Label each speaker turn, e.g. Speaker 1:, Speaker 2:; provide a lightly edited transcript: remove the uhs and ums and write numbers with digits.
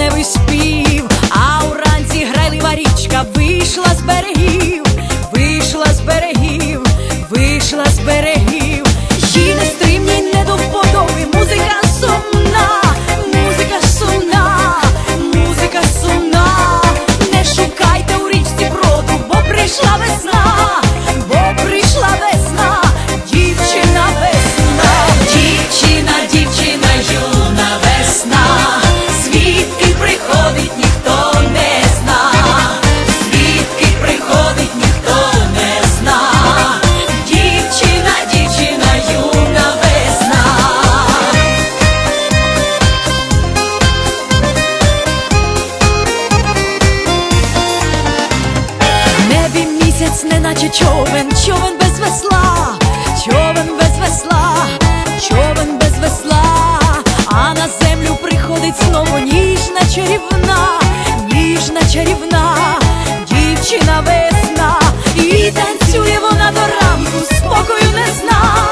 Speaker 1: вишневий спів, а уранці грайлива річка вийшла з берегів, вийшла з берегів, вийшла з берегів. Їй нестримні, не до вподоби музика сумна, музика сумна, музика сумна. Не шукайте у річці броду, бо прийшла весна, бо прийшла весна, дівчина весна. Дівчина, дівчина, юна весна, звідки приходить, ніхто не зна, звідки приходить, ніхто не зна. Дівчина, дівчина, юна весна. В небі місяць, неначе човен, човен без весла, човен без весла, човен без весла. А на землю приходить знову ніжна чарівна, ніжна чарівна дівчина весна. І танцює вона до ранку, спокою не зна,